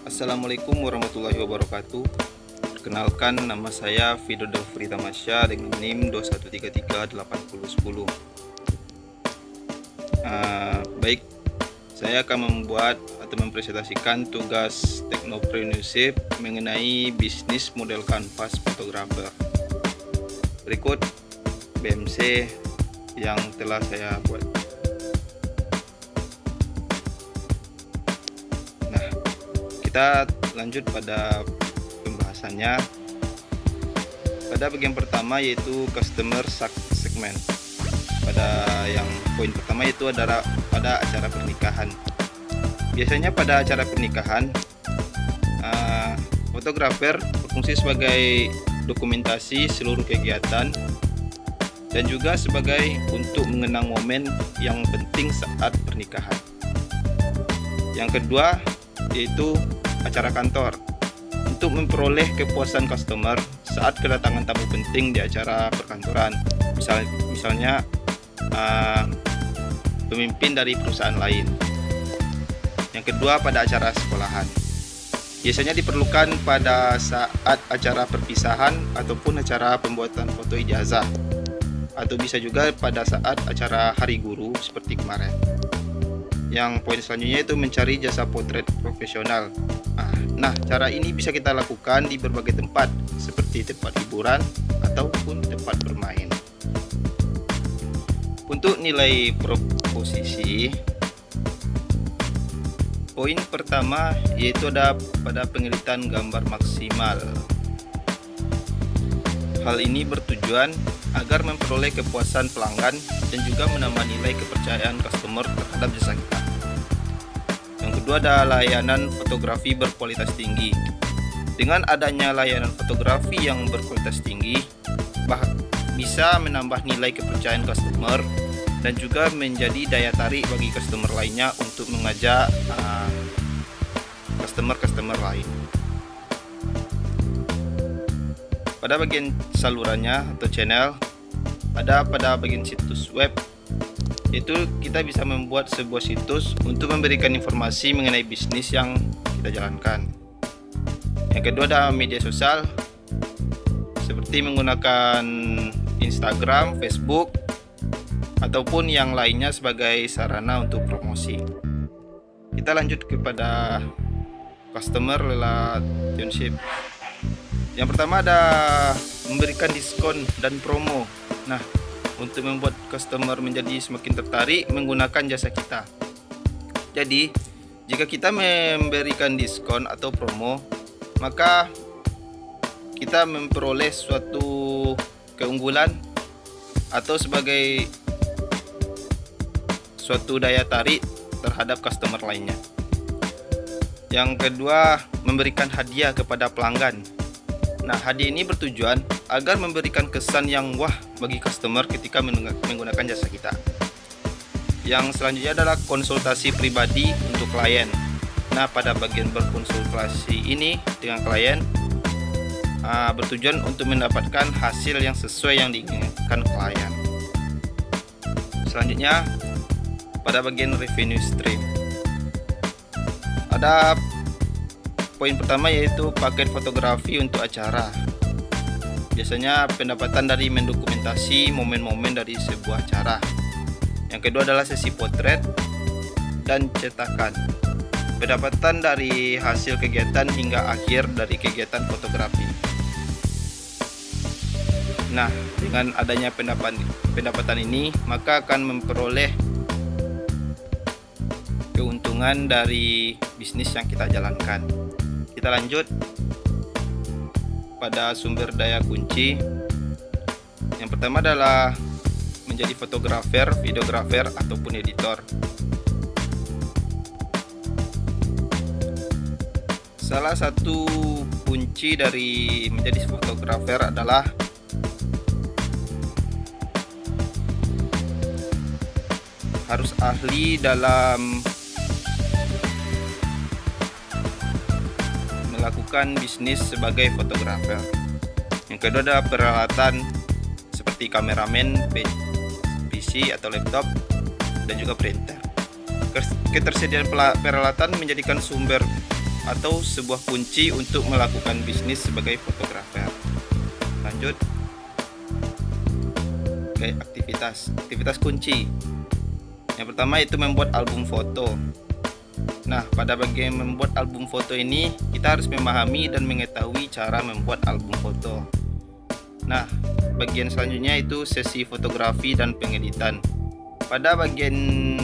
Assalamualaikum warahmatullahi wabarakatuh. Perkenalkan, nama saya Fido Delfri Tamasya dengan NIM 21338010. Baik, saya akan membuat atau mempresentasikan tugas Technopreneurship mengenai bisnis model kanvas fotografer. Berikut BMC yang telah saya buat. Kita lanjut pada pembahasannya. Pada bagian pertama yaitu customer segment. Pada yang poin pertama itu adalah pada acara pernikahan. Biasanya pada acara pernikahan, fotografer berfungsi sebagai dokumentasi seluruh kegiatan dan juga sebagai untuk mengenang momen yang penting saat pernikahan. Yang kedua yaitu acara kantor, untuk memperoleh kepuasan customer saat kedatangan tamu penting di acara perkantoran, misalnya pemimpin dari perusahaan lain. Yang kedua pada acara sekolahan, biasanya diperlukan pada saat acara perpisahan ataupun acara pembuatan foto ijazah, atau bisa juga pada saat acara hari guru seperti kemarin. Yang poin selanjutnya itu mencari jasa potret profesional. Nah, cara ini bisa kita lakukan di berbagai tempat seperti tempat hiburan ataupun tempat bermain. Untuk nilai proposisi, poin pertama yaitu ada pada pengeditan gambar maksimal. Hal ini bertujuan agar memperoleh kepuasan pelanggan dan juga menambah nilai kepercayaan customer terhadap jasa kita. Yang kedua ada layanan fotografi berkualitas tinggi. Dengan adanya layanan fotografi yang berkualitas tinggi, bisa menambah nilai kepercayaan customer dan juga menjadi daya tarik bagi customer lainnya untuk mengajak customer lain. Pada bagian salurannya atau channel, ada pada bagian situs web, yaitu kita bisa membuat sebuah situs untuk memberikan informasi mengenai bisnis yang kita jalankan. Yang kedua ada media sosial, seperti menggunakan Instagram, Facebook, ataupun yang lainnya sebagai sarana untuk promosi. Kita lanjut kepada customer relationship. Yang pertama ada memberikan diskon dan promo. Nah, untuk membuat customer menjadi semakin tertarik menggunakan jasa kita. Jadi, jika kita memberikan diskon atau promo, maka kita memperoleh suatu keunggulan atau sebagai suatu daya tarik terhadap customer lainnya. Yang kedua, memberikan hadiah kepada pelanggan. Nah, hadiah ini bertujuan agar memberikan kesan yang wah bagi customer ketika menggunakan jasa kita. Yang selanjutnya adalah konsultasi pribadi untuk klien. Nah, pada bagian berkonsultasi ini dengan klien bertujuan untuk mendapatkan hasil yang sesuai yang diinginkan klien. Selanjutnya pada bagian revenue stream, ada poin pertama yaitu paket fotografi untuk acara. Biasanya pendapatan dari mendokumentasi momen-momen dari sebuah acara. Yang kedua adalah sesi potret dan cetakan. Pendapatan dari hasil kegiatan hingga akhir dari kegiatan fotografi. Nah, dengan adanya pendapatan ini, maka akan memperoleh keuntungan dari bisnis yang kita jalankan. Kita lanjut pada sumber daya kunci. Yang pertama adalah menjadi fotografer, videografer, ataupun editor. Salah satu kunci dari menjadi fotografer adalah harus ahli dalam melakukan bisnis sebagai fotografer. Yang kedua ada peralatan seperti kameramen, PC atau laptop, dan juga printer. Ketersediaan peralatan menjadikan sumber atau sebuah kunci untuk melakukan bisnis sebagai fotografer. Lanjut ke aktivitas kunci. Yang pertama itu membuat album foto. Nah, pada bagian membuat album foto ini kita harus memahami dan mengetahui cara membuat album foto. Nah, bagian selanjutnya itu sesi fotografi dan pengeditan. Pada bagian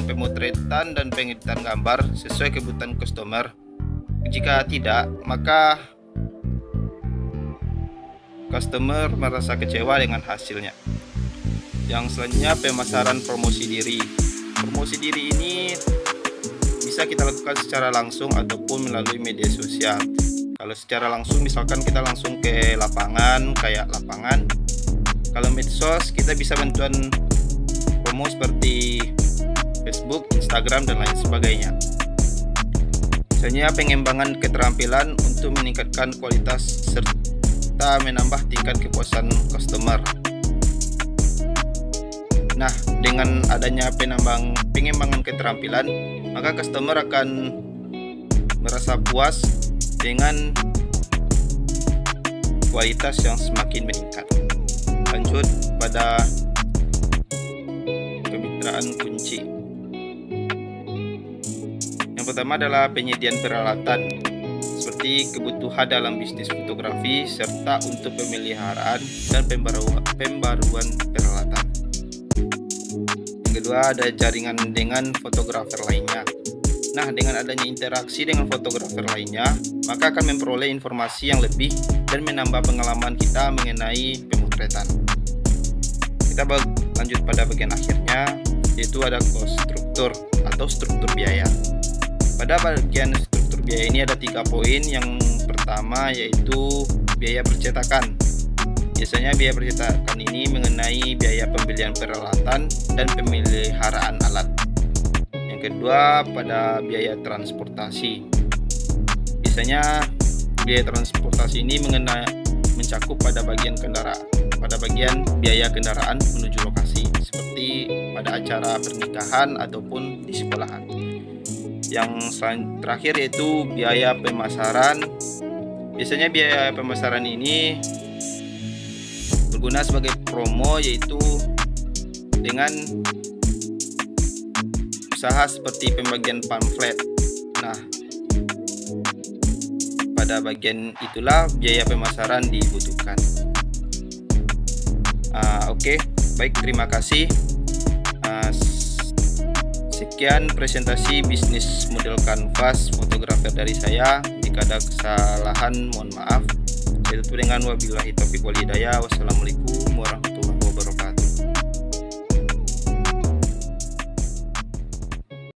pemotretan dan pengeditan gambar sesuai kebutuhan customer. Jika tidak, maka customer merasa kecewa dengan hasilnya. Yang selanjutnya pemasaran promosi diri. Promosi diri ini bisa kita lakukan secara langsung ataupun melalui media sosial. Kalau secara langsung misalkan kita langsung ke lapangan, kayak lapangan. Kalau medsos kita bisa bantuan promo seperti Facebook, Instagram, dan lain sebagainya. Misalnya pengembangan keterampilan untuk meningkatkan kualitas serta menambah tingkat kepuasan customer. Nah, dengan adanya pengembangan keterampilan, maka customer akan merasa puas dengan kualitas yang semakin meningkat. Lanjut pada kemitraan kunci. Yang pertama adalah penyediaan peralatan seperti kebutuhan dalam bisnis fotografi serta untuk pemeliharaan dan pembaruan peralatan. Yang kedua ada jaringan dengan fotografer lainnya. Nah, dengan adanya interaksi dengan fotografer lainnya, maka akan memperoleh informasi yang lebih dan menambah pengalaman kita mengenai pemotretan. Kita lanjut pada bagian akhirnya, yaitu ada cost struktur atau struktur biaya. Pada bagian struktur biaya ini ada 3 poin. Yang pertama yaitu biaya percetakan. Biasanya biaya percetakan ini mengenai biaya pembelian peralatan dan pemeliharaan alat. Yang kedua pada biaya transportasi. Biasanya biaya transportasi ini mencakup pada bagian biaya kendaraan menuju lokasi seperti pada acara pernikahan ataupun di sekolahan. Yang terakhir yaitu biaya pemasaran. Biasanya biaya pemasaran ini berguna sebagai promo, yaitu dengan usaha seperti pembagian pamflet. Nah, pada bagian itulah biaya pemasaran dibutuhkan. Oke, baik, terima kasih. Sekian presentasi bisnis model kanvas fotografer dari saya. Jika ada kesalahan mohon maaf. Saya tutup dengan wabillahi taufiq wal hidayah. Wassalamualaikum warahmatullahi wabarakatuh.